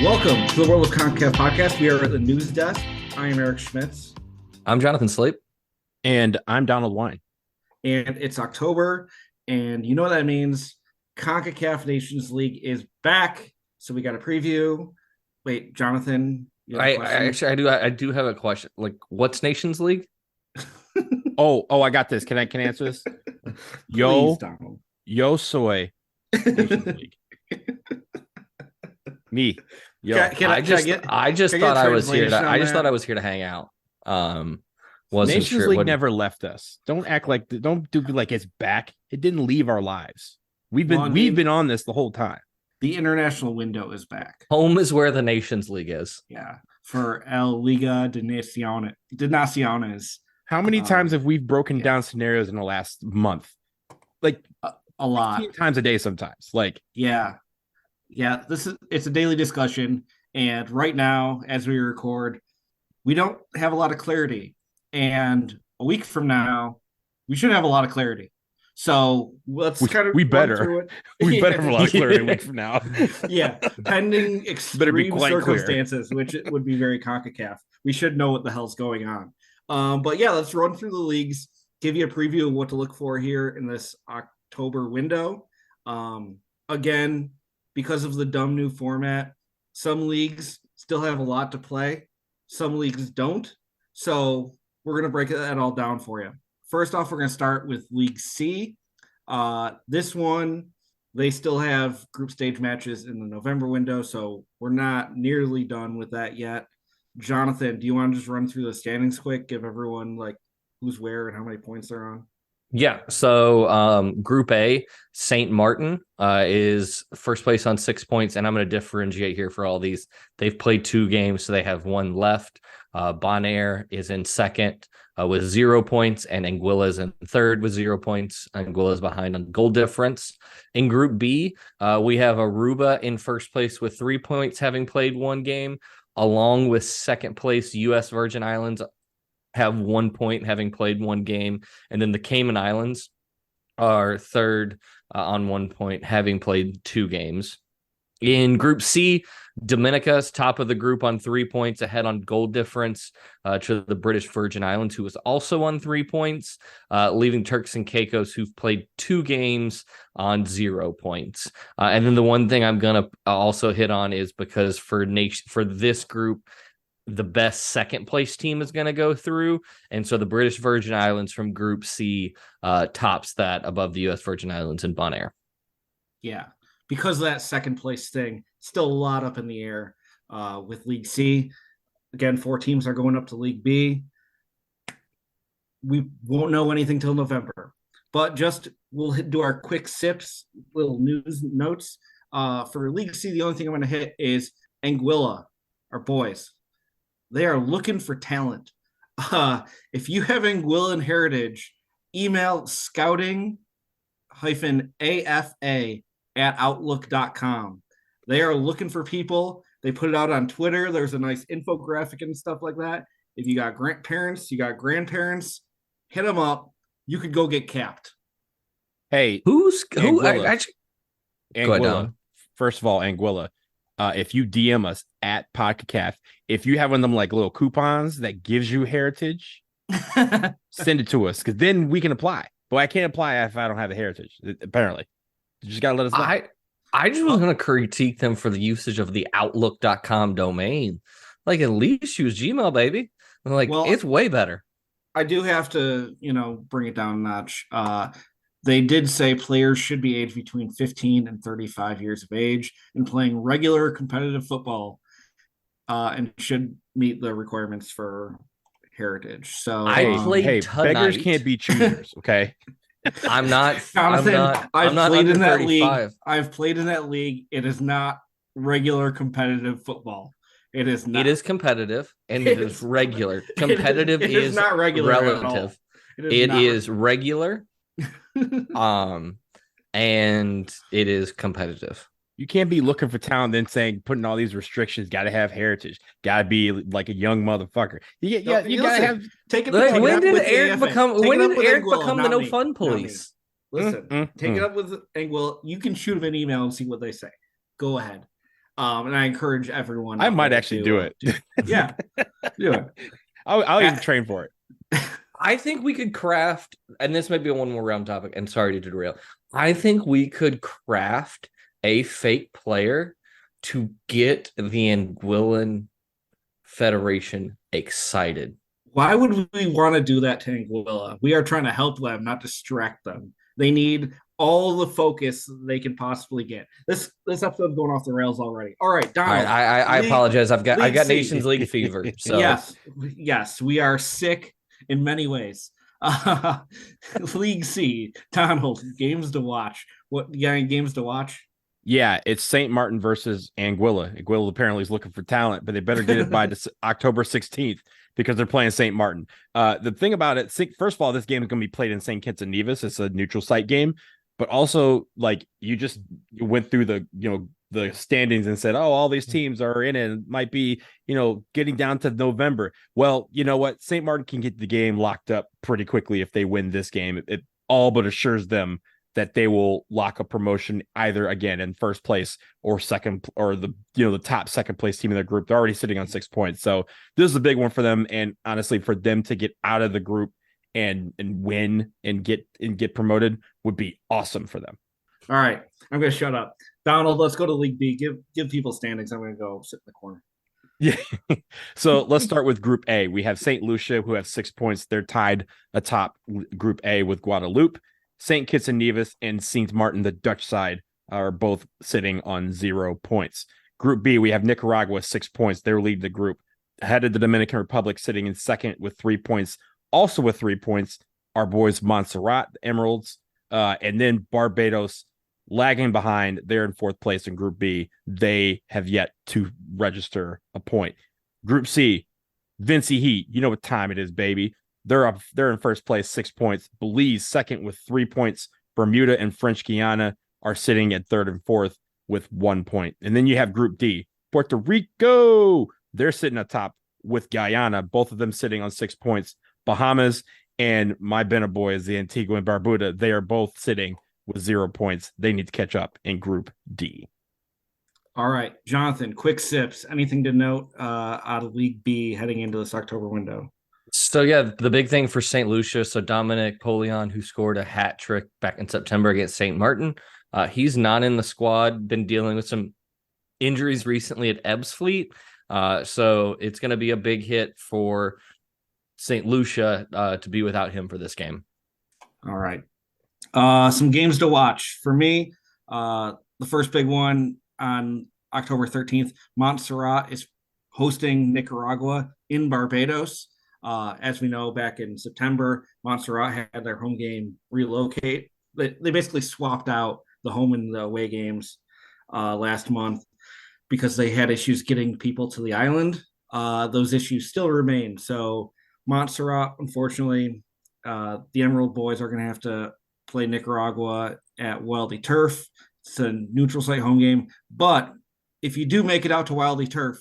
Welcome to the World of Concacaf podcast. We are at the news desk. I am Eric Schmitz. I'm Jonathan Sleep. And I'm Donald Wine. And it's October. And you know what that means. Concacaf Nations League is back. So we got a preview. Wait, Jonathan. I do have a question. Like, what's Nations League? I got this. Can I answer this? Please, Donald. Yo soy Nations League. Me. Yo. I just thought I was here to hang out. Nations sure League never left us. Don't do like it's back. It didn't leave our lives. We've been on this the whole time. The international window is back. Home is where the Nations League is. Yeah. For El Liga de Naciones. How many times have we broken down scenarios in the last month? Like a lot. Times a day sometimes. Like it's a daily discussion, and right now as we record, we don't have a lot of clarity, and a week from now we should have a lot of clarity. So let's we better have a lot of clarity a week from now. Yeah, pending extreme circumstances, which it would be very CONCACAF. We should know what the hell's going on. But yeah, let's run through the leagues, give you a preview of what to look for here in this October window. Again, because of the dumb new format, some leagues still have a lot to play. Some leagues don't. So we're going to break that all down for you. First off, we're going to start with League C. This one, they still have group stage matches in the November window, so we're not nearly done with that yet. Jonathan, do you want to just run through the standings quick, give everyone like who's where and how many points they're on? Yeah. So Group A, St. Martin is first place on 6 points, and I'm going to differentiate here for all these. They've played 2 games, so they have 1 left. Bonaire is in second with 0 points, and Anguilla is in third with 0 points. Anguilla is behind on goal difference. In Group B, we have Aruba in first place with 3 points, having played 1 game, along with second place U.S. Virgin Islands have 1 point, having played 1 game. And then the Cayman Islands are third on 1 point, having played 2 games. In Group C, Dominica is top of the group on 3 points, ahead on goal difference to the British Virgin Islands, who is also on 3 points, leaving Turks and Caicos, who've played 2 games on 0 points. And then the one thing I'm going to also hit on is because for this group, the best second place team is going to go through. And so the British Virgin Islands from Group C tops that above the U.S. Virgin Islands and Bonaire. Yeah, because of that second place thing, still a lot up in the air with League C. Again, 4 teams are going up to League B. We won't know anything till November, but we'll do our quick sips, little news notes. For League C, the only thing I'm going to hit is Anguilla, our boys. They are looking for talent. If you have Anguillan heritage, email scouting-afa@outlook.com. They are looking for people. They put it out on Twitter. There's a nice infographic and stuff like that. If you got grandparents, you got grandparents, hit them up. You could go get capped. Hey, Anguilla. Anguilla. First of all, Anguilla. If you DM us at Concacaf, if you have one of them like little coupons that gives you heritage, send it to us, because then we can apply. But I can't apply if I don't have a heritage, apparently. You just gotta let us know. I just was gonna critique them for the usage of the outlook.com domain. Like, at least use Gmail, baby. It's way better. I do have to, bring it down a notch. They did say players should be aged between 15 and 35 years of age and playing regular competitive football and should meet the requirements for heritage. So I played tonight. Beggars can't be choosers, okay? I'm not. Jonathan, I'm not played in that 35. League. I've played in that league. It is not regular competitive football. It is not. It is competitive and it is regular. Competitive is not regular relative. It is regular. And it is competitive. You can't be looking for talent then saying putting all these restrictions. Got to have heritage. Got to be like a young motherfucker. You gotta have. When did Eric become the no fun police? Listen, take it up with Anguilla. You can shoot him an email and see what they say. Go ahead. And I encourage everyone. I might actually do it. Yeah, do it. I'll even train for it. I think we could craft, and this might be a one more round topic, and sorry to derail. I think we could craft a fake player to get the Anguillan Federation excited. Why would we want to do that to Anguilla? We are trying to help them, not distract them. They need all the focus they can possibly get. This episode's going off the rails already. All right, Donald. I apologize. I've got Nations League fever. So yes, we are sick in many ways. League C, Donald, games to watch. What you got any games to watch? Yeah, it's St. Martin versus Anguilla. Anguilla apparently is looking for talent, but they better get it by October 16th because they're playing St. Martin. The thing about it, first of all, this game is going to be played in St. Kitts and Nevis. It's a neutral site game, but also like you went through the standings and said, oh, all these teams are in it. It might be, getting down to November. Well, you know what? St. Martin can get the game locked up pretty quickly if they win this game. It all but assures them that they will lock a promotion either again in first place or second, or the top second place team in their group. They're already sitting on 6 points. So this is a big one for them. And honestly, for them to get out of the group and win and get promoted would be awesome for them. All right. I'm going to shut up. Donald, let's go to League B. Give people standings. I'm going to go sit in the corner. Yeah. So let's start with Group A. We have St. Lucia, who have 6 points. They're tied atop Group A with Guadeloupe. St. Kitts and Nevis and St. Martin, the Dutch side, are both sitting on 0 points. Group B, we have Nicaragua, 6 points. They're leading the group. Ahead of the Dominican Republic, sitting in second with 3 points. Also with 3 points, our boys Montserrat, the Emeralds, and then Barbados lagging behind. They're in fourth place in Group B. They have yet to register a point. Group C, Vincy Heat. You know what time it is, baby. They're in first place, 6 points. Belize second with 3 points. Bermuda and French Guiana are sitting at third and fourth with 1 point. And then you have Group D, Puerto Rico. They're sitting atop with Guyana, both of them sitting on 6 points. Bahamas and my Bena boys, the Antigua and Barbuda, they are both sitting with 0 points. They need to catch up in Group D. All right, Jonathan, quick sips. Anything to note out of League B heading into this October window? So, yeah, the big thing for St. Lucia, so Dominic Polion, who scored a hat trick back in September against St. Martin, he's not in the squad, been dealing with some injuries recently at Ebbsfleet. So it's going to be a big hit for St. Lucia to be without him for this game. All right. Some games to watch. For me, the first big one on October 13th, Montserrat is hosting Nicaragua in Barbados. As we know, back in September, Montserrat had their home game relocate. They basically swapped out the home and the away games last month because they had issues getting people to the island. Those issues still remain. So Montserrat, unfortunately, the Emerald boys are going to have to play Nicaragua at Wildy Turf. It's a neutral site home game. But if you do make it out to Wildy Turf,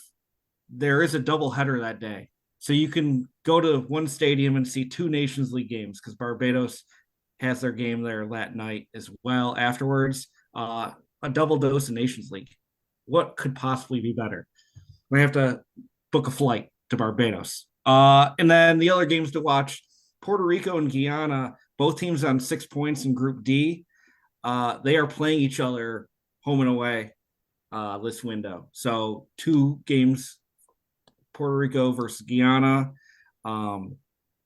there is a doubleheader that day. So you can go to one stadium and see 2 Nations League games because Barbados has their game there that night as well afterwards. A double dose of Nations League. What could possibly be better? We have to book a flight to Barbados. And then the other games to watch, Puerto Rico and Guyana, both teams on 6 points in Group D. They are playing each other home and away this window. So 2 games, Puerto Rico versus Guyana.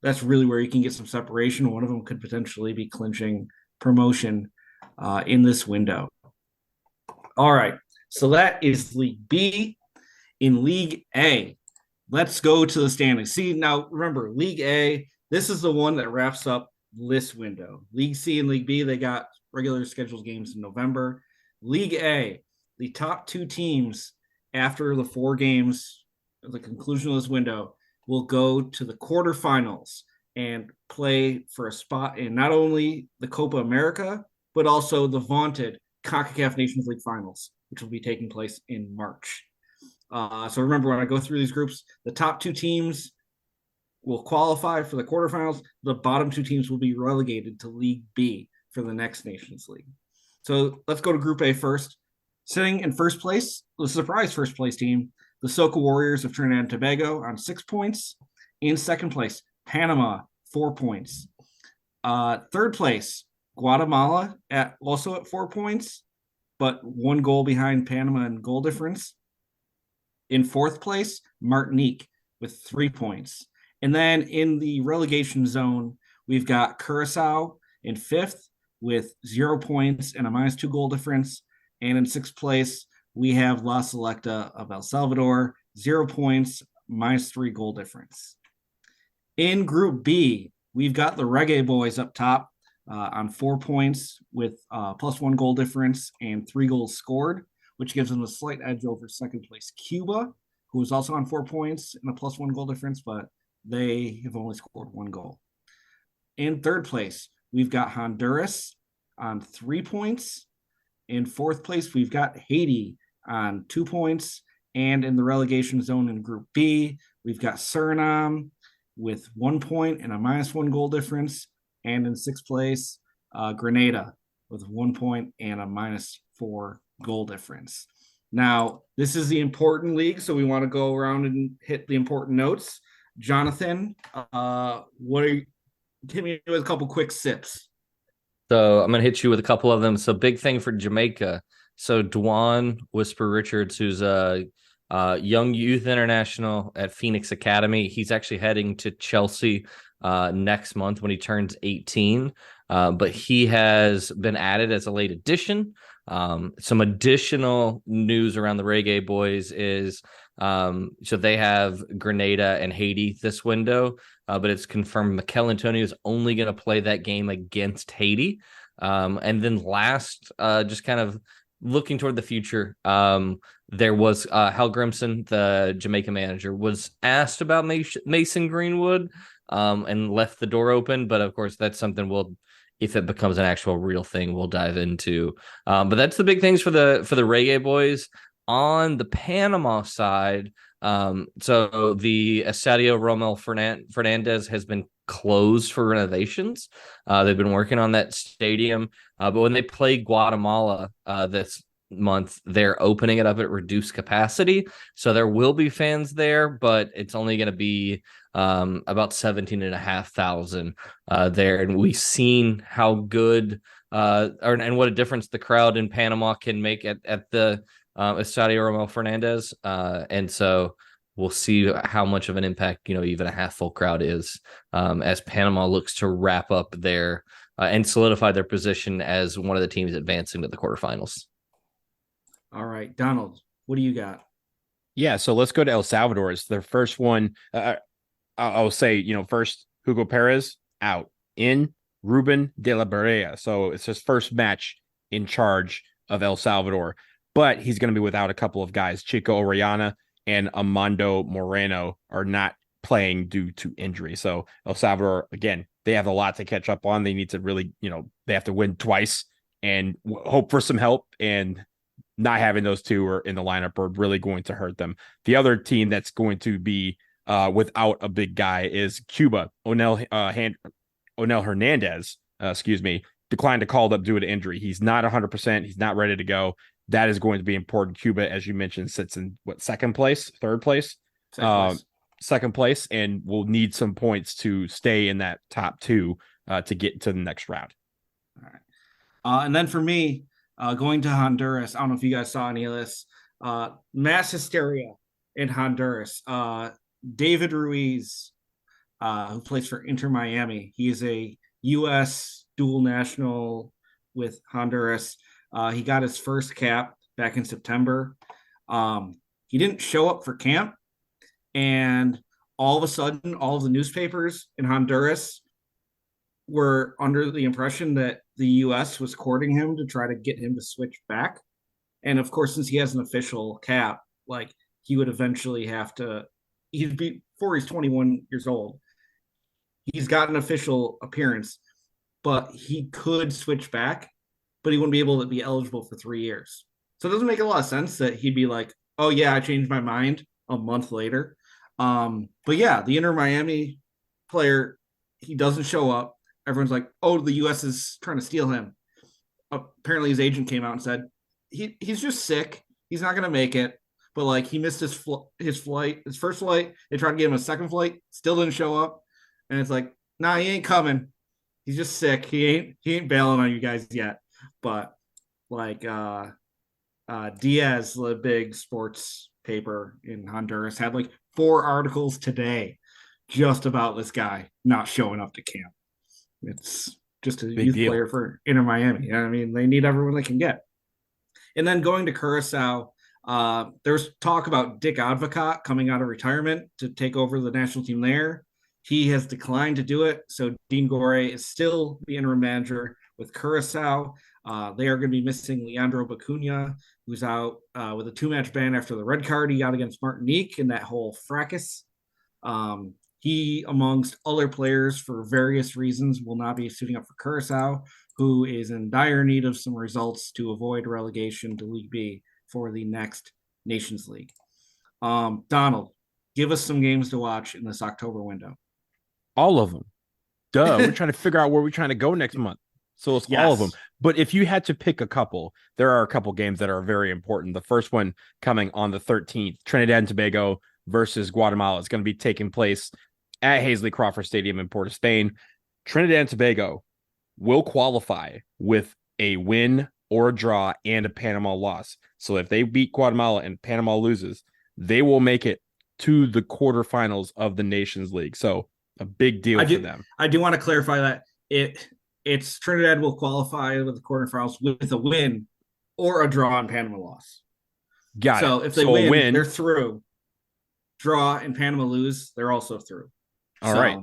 That's really where you can get some separation. One of them could potentially be clinching promotion in this window. All right. So that is League B. In League A, let's go to the standings. See, now remember, League A, this is the one that wraps up this window. League C and League B, they got regular scheduled games in November. League A, the top 2 teams after the 4 games at the conclusion of this window will go to the quarterfinals and play for a spot in not only the Copa America, but also the vaunted Concacaf Nations League finals, which will be taking place in March. So remember, when I go through these groups, the top 2 teams will qualify for the quarterfinals. The bottom 2 teams will be relegated to League B for the next Nations League. So let's go to Group A first. Sitting in first place, the surprise first place team, the Soca Warriors of Trinidad and Tobago on 6 points. In second place, Panama, 4 points. Third place, Guatemala also at 4 points, but 1 goal behind Panama in goal difference. In fourth place, Martinique with 3 points. And then in the relegation zone, we've got Curacao in fifth with 0 points and a -2 goal difference. And in sixth place, we have La Selecta of El Salvador, 0 points, -3 goal difference. In Group B, we've got the Reggae Boyz up top on 4 points with +1 goal difference and 3 goals scored, which gives them a slight edge over second place Cuba, who is also on 4 points and a +1 goal difference, but they have only scored 1 goal. In third place, we've got Honduras on 3 points. In fourth place, we've got Haiti on 2 points. And in the relegation zone in Group B, we've got Suriname with 1 point and a -1 goal difference. And in sixth place, Grenada with 1 point and a -4 goal difference. Now, this is the important league, so we want to go around and hit the important notes. Jonathan, give me with a couple quick sips. So I'm going to hit you with a couple of them. So big thing for Jamaica. So Dwan Whisper Richards, who's a young youth international at Phoenix Academy. He's actually heading to Chelsea next month when he turns 18. But he has been added as a late addition. Some additional news around the Reggae Boyz is so they have Grenada and Haiti this window, but it's confirmed Mikel Antonio is only going to play that game against Haiti. And then last, just kind of looking toward the future, there was Hal Grimson, the Jamaica manager, was asked about Mason Greenwood and left the door open. But of course, that's something if it becomes an actual real thing, we'll dive into. But that's the big things for the Reggae Boyz. On the Panama side, so the Estadio Romel Fernandez has been closed for renovations. They've been working on that stadium, but when they play Guatemala this month, they're opening it up at reduced capacity. So there will be fans there, but it's only going to be about 17,500 there. And we've seen how good and what a difference the crowd in Panama can make at the Estadio Romel Fernandez. And so we'll see how much of an impact, even a half full crowd is as Panama looks to wrap up their and solidify their position as one of the teams advancing to the quarterfinals. All right, Donald, what do you got? Yeah, so let's go to El Salvador. It's their first one. I'll say, first Hugo Perez out, in Ruben de la Barea. So it's his first match in charge of El Salvador, but he's going to be without a couple of guys. Chico Orellana and Amando Moreno are not playing due to injury. So El Salvador, again, they have a lot to catch up on. They need to really, they have to win twice and hope for some help, and not having those two are in the lineup are really going to hurt them. The other team that's going to be without a big guy is Cuba. Onel Hernandez, declined to call up due to injury. He's not 100%. He's not ready to go. That is going to be important. Cuba, as you mentioned, sits in third place? Second place, and will need some points to stay in that top two to get to the next round. All right. And then for me, going to Honduras, I don't know if you guys saw any of this. Mass hysteria in Honduras. David Ruiz, who plays for Inter Miami. He is a U.S. dual national with Honduras. He got his first cap back in September. He didn't show up for camp, and all of a sudden, all of the newspapers in Honduras were under the impression that the U.S. was courting him to try to get him to switch back. And of course, since he has an official cap, he would eventually have to, before he's 21 years old, he's got an official appearance, but he could switch back, but he wouldn't be able to be eligible for 3 years. So it doesn't make a lot of sense that he'd be like, oh yeah, I changed my mind a month later. But yeah, the Inter Miami player, he doesn't show up. Everyone's like, oh, the U.S. is trying to steal him. Apparently his agent came out and said, he's just sick. He's not gonna make it. But like he missed his flight, his first flight. They tried to get him a second flight, still didn't show up. And it's like, nah, he ain't coming. He's just sick. He ain't bailing on you guys yet. But like Diaz, the big sports paper in Honduras, had like 4 articles today just about this guy not showing up to camp. It's just a big youth player for Inter Miami. I mean, they need everyone they can get. And then going to Curacao, there's talk about Dick Advocat coming out of retirement to take over the national team there. He has declined to do it. So Dean Gore is still the interim manager with Curacao. They are going to be missing Leandro Bacuna, who's out with a 2-match ban after the red card he got against Martinique in that whole fracas. He, amongst other players for various reasons, will not be suiting up for Curacao, who is in dire need of some results to avoid relegation to League B for the next Nations League. Donald, give us some games to watch in this October window. All of them. Duh. We're trying to figure out where we're trying to go next month. So it's all of them. But if you had to pick a couple, there are a couple games that are very important. The first one coming on the 13th, Trinidad and Tobago versus Guatemala. It's going to be taking place at Hazley Crawford Stadium in Port of Spain. Trinidad and Tobago will qualify with a win or a draw and a Panama loss. So if they beat Guatemala and Panama loses, they will make it to the quarterfinals of the Nations League. So a big deal for them. I do want to clarify that it's Trinidad will qualify with the quarterfinals with a win or a draw and Panama loss. Got it. So if they win, they're through. Draw and Panama lose, they're also through. All right.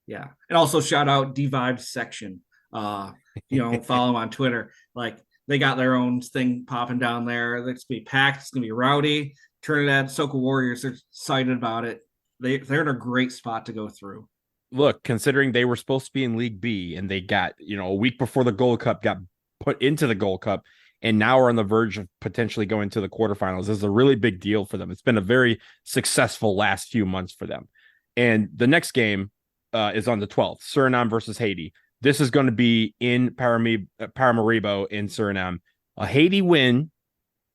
Yeah. And also shout out D-Vibes section. Follow them on Twitter. Like they got their own thing popping down there. It's gonna be packed. It's gonna be rowdy. Trinidad Soca Warriors are excited about it. They're in a great spot to go through. Look, considering they were supposed to be in League B and they got, a week before the Gold Cup got put into the Gold Cup and now are on the verge of potentially going to the quarterfinals. This is a really big deal for them. It's been a very successful last few months for them. And the next game is on the 12th, Suriname versus Haiti. This is going to be in Paramaribo in Suriname. A Haiti win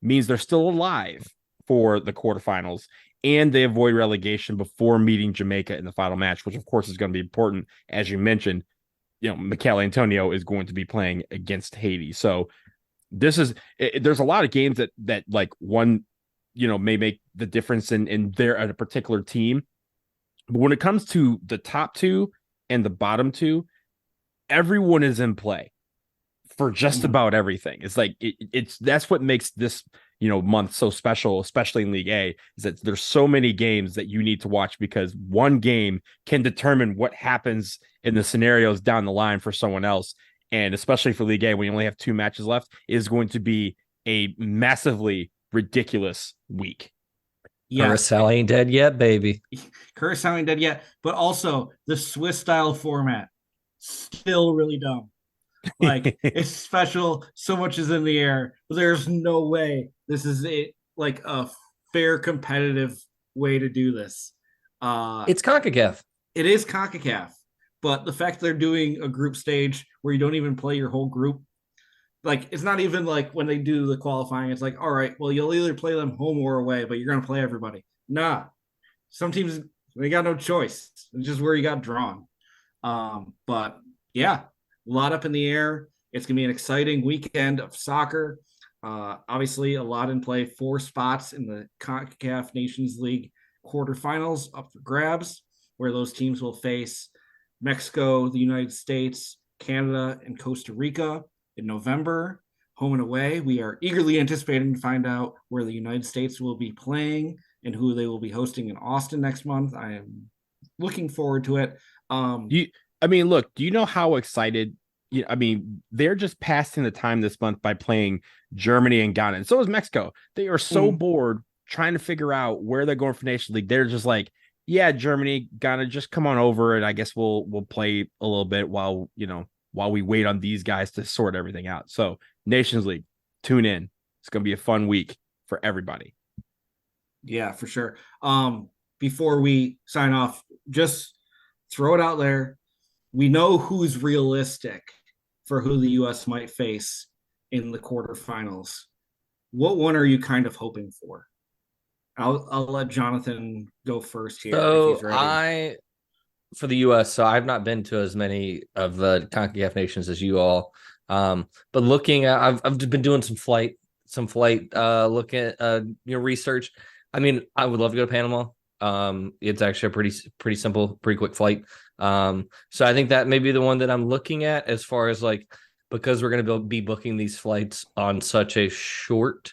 means they're still alive for the quarterfinals, and they avoid relegation before meeting Jamaica in the final match, which of course is going to be important. As you mentioned, Mikel Antonio is going to be playing against Haiti. So there's a lot of games that like one, may make the difference in their at a particular team. But when it comes to the top 2 and the bottom 2, everyone is in play for just about everything. It's like that's what makes this month so special, especially in League A, is that there's so many games that you need to watch because one game can determine what happens in the scenarios down the line for someone else. And especially for League A, when you only have 2 matches left, is going to be a massively ridiculous week. Yeah. Curacao ain't dead yet, baby. Curacao ain't dead yet, but also the Swiss style format still really dumb. Like it's special, so much is in the air, but there's no way this is like a fair competitive way to do this. It's CONCACAF. It is CONCACAF, but the fact they're doing a group stage where you don't even play your whole group, like it's not even like when they do the qualifying, it's like, all right, well, you'll either play them home or away, but you're going to play everybody. Nah, some teams, they got no choice. It's just where you got drawn. But yeah, a lot up in the air. It's going to be an exciting weekend of soccer. Obviously, a lot in play. 4 spots in the CONCACAF Nations League quarterfinals up for grabs, where those teams will face Mexico, the United States, Canada, and Costa Rica in November, home and away. We are eagerly anticipating to find out where the United States will be playing and who they will be hosting in Austin next month. I am looking forward to it. Look, do you know how excited? They're just passing the time this month by playing Germany and Ghana. And so is Mexico. They are so bored trying to figure out where they're going for Nations League. They're just like, yeah, Germany, Ghana, just come on over. And I guess we'll play a little bit while we wait on these guys to sort everything out. So Nations League, tune in. It's going to be a fun week for everybody. Yeah, for sure. Before we sign off, just throw it out there. We know who's realistic for who the U.S. might face in the quarterfinals. what one are you kind of hoping for? I'll let Jonathan go first here if he's ready. For the U.S., so I've not been to as many of the Concacaf nations as you all. But looking at, I've been doing some flight look at research. I mean, I would love to go to Panama. It's actually a pretty simple, pretty quick flight. So I think that may be the one that I'm looking at as far as like, because we're going to be booking these flights on such a short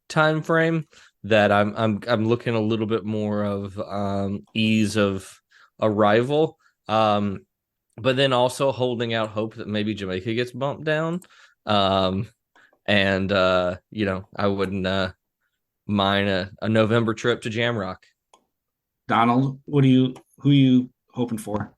time frame that I'm looking a little bit more of ease of arrival. But then also holding out hope that maybe Jamaica gets bumped down. And I wouldn't mind a November trip to Jamrock. Donald, who are you hoping for?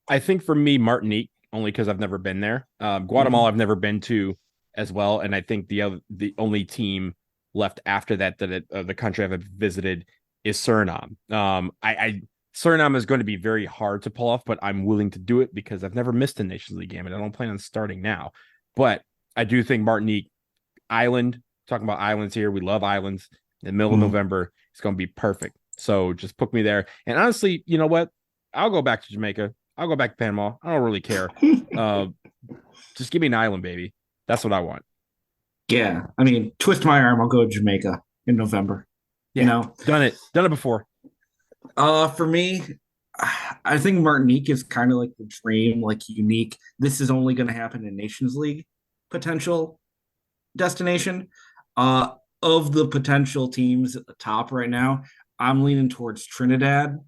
I think for me, Martinique, only because I've never been there. Guatemala, I've never been to as well, and I think the only team left after that the country I've visited is Suriname. Suriname is going to be very hard to pull off, but I'm willing to do it because I've never missed a Nations League game, and I don't plan on starting now. But I do think Martinique Island, talking about islands here, we love islands. In the middle of November, it's going to be perfect. So just put me there. And honestly, you know what? I'll go back to Jamaica. I'll go back to Panama. I don't really care. Just give me an island, baby. That's what I want. Yeah. I mean, twist my arm. I'll go to Jamaica in November. Yeah, done it before. For me, I think Martinique is kind of like the dream, like unique. This is only going to happen in Nations League potential destination. Of the potential teams at the top right now, I'm leaning towards Trinidad.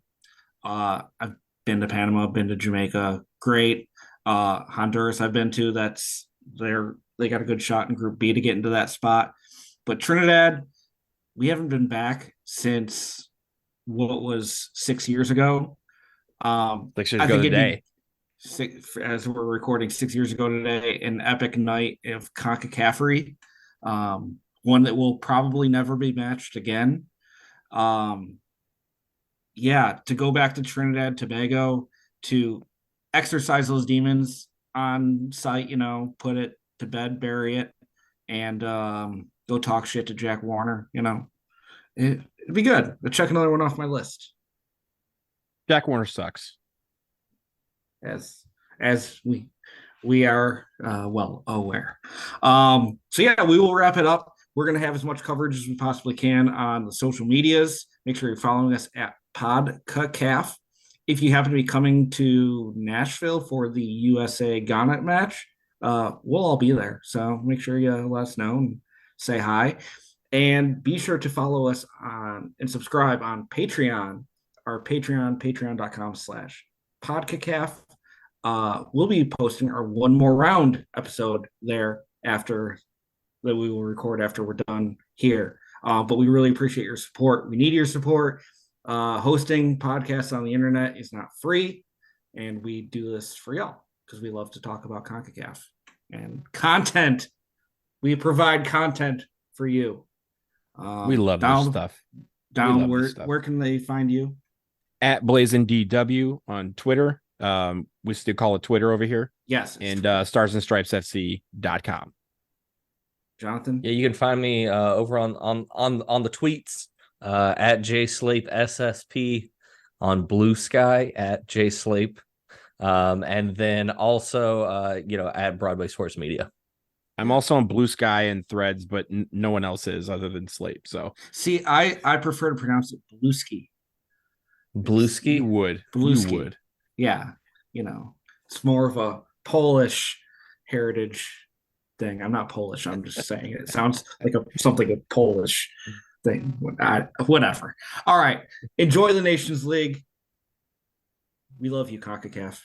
I've been to Panama, been to Jamaica, great. Honduras I've been to. They got a good shot in Group B to get into that spot. But Trinidad, we haven't been back since what was 6 years ago. 6 years ago today. As we're recording 6 years ago today, an epic night of Concacaf, one that will probably never be matched again. To go back to Trinidad, Tobago, to exercise those demons on site, put it to bed, bury it, and go talk shit to Jack Warner, it'd be good. I'll check another one off my list. Jack Warner sucks. As we are well aware. We will wrap it up. We're going to have as much coverage as we possibly can on the social medias. Make sure you're following us at Concacaf. If you happen to be coming to Nashville for the USA-Ghana match, we'll all be there. So make sure you let us know and say hi. And be sure to follow us on and subscribe on Patreon, our Patreon, patreon.com/Concacaf. We'll be posting our One More Round episode there after that we will record after we're done here. But we really appreciate your support. We need your support. Hosting podcasts on the internet is not free, and we do this for y'all because we love to talk about Concacaf and content. We provide content for you. We love this stuff. Where can they find you? At BlazinDW on Twitter. We still call it Twitter over here. Yes. And starsandstripesfc.com. Jonathan? Yeah, you can find me over on the tweets at JSlapeSSP, on Blue Sky at JSlape, and then also at Broadway Sports Media. I'm also on Blue Sky and Threads, but no one else is other than Slape. So see, I prefer to pronounce it Blueski. Blueski? You would. Blueski. You would. Yeah, it's more of a Polish heritage thing. I'm not Polish. I'm just saying it sounds like something a Polish thing. Whatever. All right. Enjoy the Nations League. We love you, Concacaf.